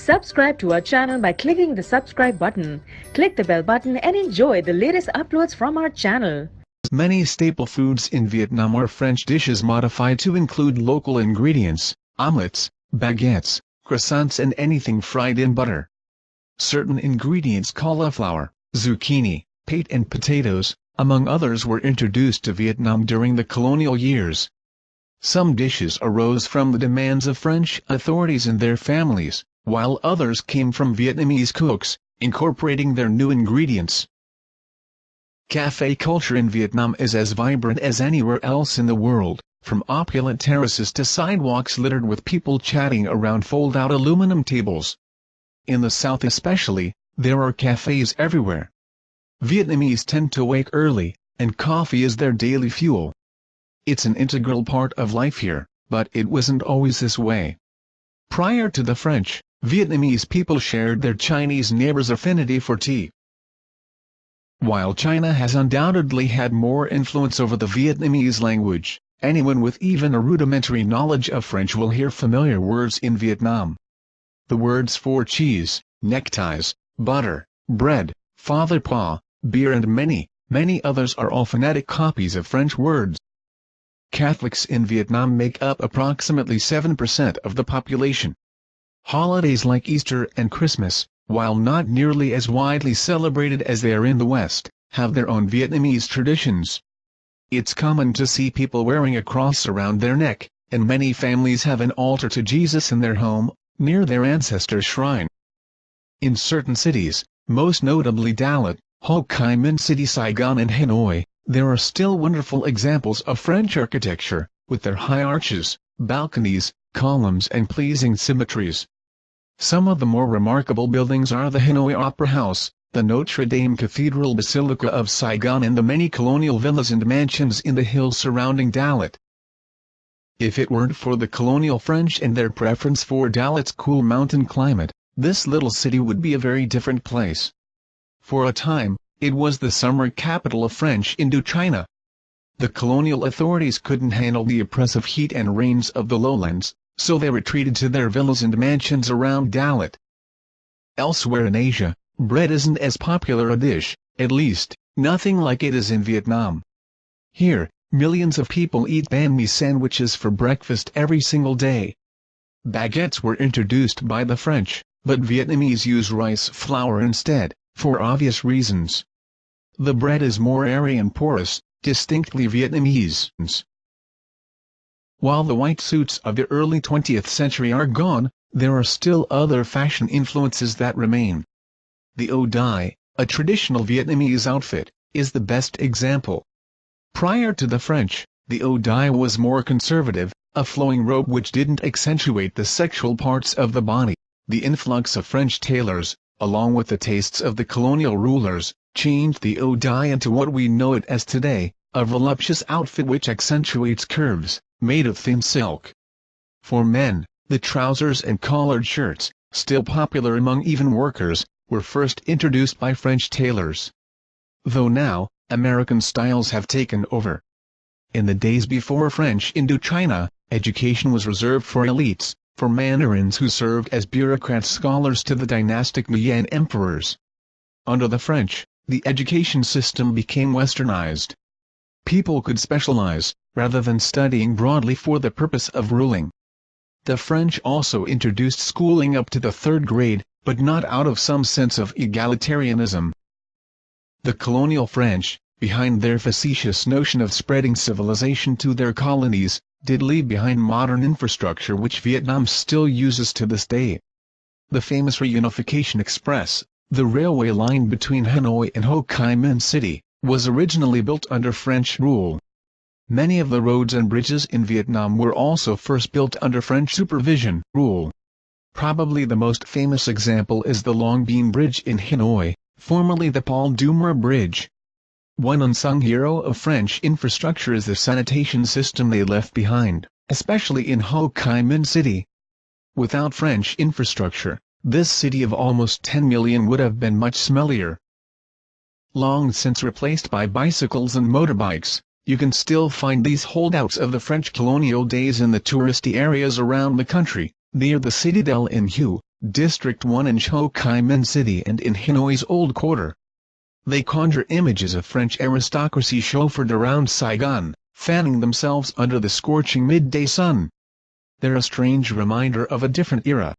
Subscribe to our channel by clicking the subscribe button. Click the bell button and enjoy the latest uploads from our channel. Many staple foods in Vietnam are French dishes modified to include local ingredients, omelets, baguettes, croissants and anything fried in butter. Certain ingredients cauliflower, zucchini, pate and potatoes, among others were introduced to Vietnam during the colonial years. Some dishes arose from the demands of French authorities and their families, while others came from Vietnamese cooks, incorporating their new ingredients. Cafe culture in Vietnam is as vibrant as anywhere else in the world, from opulent terraces to sidewalks littered with people chatting around fold-out aluminum tables. In the South especially, there are cafes everywhere. Vietnamese tend to wake early, and coffee is their daily fuel. It's an integral part of life here, but it wasn't always this way. Prior to the French, Vietnamese people shared their Chinese neighbors' affinity for tea. While China has undoubtedly had more influence over the Vietnamese language, anyone with even a rudimentary knowledge of French will hear familiar words in Vietnam. The words for cheese, neckties, butter, bread, father pa, beer and many others are all phonetic copies of French words. Catholics in Vietnam make up approximately 7% of the population. Holidays like Easter and Christmas, while not nearly as widely celebrated as they are in the West, have their own Vietnamese traditions. It's common to see people wearing a cross around their neck, and many families have an altar to Jesus in their home, near their ancestor's shrine. In certain cities, most notably Dalat, Ho Chi Minh City, Saigon and Hanoi, there are still wonderful examples of French architecture, with their high arches, balconies, columns and pleasing symmetries. Some of the more remarkable buildings are the Hanoi Opera House, the Notre Dame Cathedral Basilica of Saigon and the many colonial villas and mansions in the hills surrounding Dalat. If it weren't for the colonial French and their preference for Dalat's cool mountain climate, this little city would be a very different place. For a time, it was the summer capital of French Indochina. The colonial authorities couldn't handle the oppressive heat and rains of the lowlands, so they retreated to their villas and mansions around Dalat. Elsewhere in Asia, bread isn't as popular a dish, at least, nothing like it is in Vietnam. Here, millions of people eat banh mi sandwiches for breakfast every single day. Baguettes were introduced by the French, but Vietnamese use rice flour instead, for obvious reasons. The bread is more airy and porous, distinctly Vietnamese. While the white suits of the early 20th century are gone, there are still other fashion influences that remain. The áo dai, a traditional Vietnamese outfit, is the best example. Prior to the French, the áo dai was more conservative, a flowing robe which didn't accentuate the sexual parts of the body. The influx of French tailors, along with the tastes of the colonial rulers, changed the áo dai into what we know it as today, a voluptuous outfit which accentuates curves, made of thin silk. For men, the trousers and collared shirts, still popular among even workers, were first introduced by French tailors. Though now, American styles have taken over. In the days before French Indochina, education was reserved for elites, for mandarins who served as bureaucrats, scholars to the dynastic Yuan emperors. Under the French, the education system became westernized. People could specialize, rather than studying broadly for the purpose of ruling. The French also introduced schooling up to the 3rd grade, but not out of some sense of egalitarianism. The colonial French, behind their facetious notion of spreading civilization to their colonies, did leave behind modern infrastructure which Vietnam still uses to this day. The famous Reunification Express, the railway line between Hanoi and Ho Chi Minh City, was originally built under French rule. Many of the roads and bridges in Vietnam were also first built under French supervision rule. Probably the most famous example is the Long Beam Bridge in Hanoi, formerly the Paul Doumer Bridge. One unsung hero of French infrastructure is the sanitation system they left behind, especially in Ho Chi Minh City. Without French infrastructure, this city of almost 10 million would have been much smellier. Long since replaced by bicycles and motorbikes, you can still find these holdouts of the French colonial days in the touristy areas around the country, near the Citadel in Hue, District 1 in Ho Chi Minh City and in Hanoi's Old Quarter. They conjure images of French aristocracy chauffeured around Saigon, fanning themselves under the scorching midday sun. They're a strange reminder of a different era,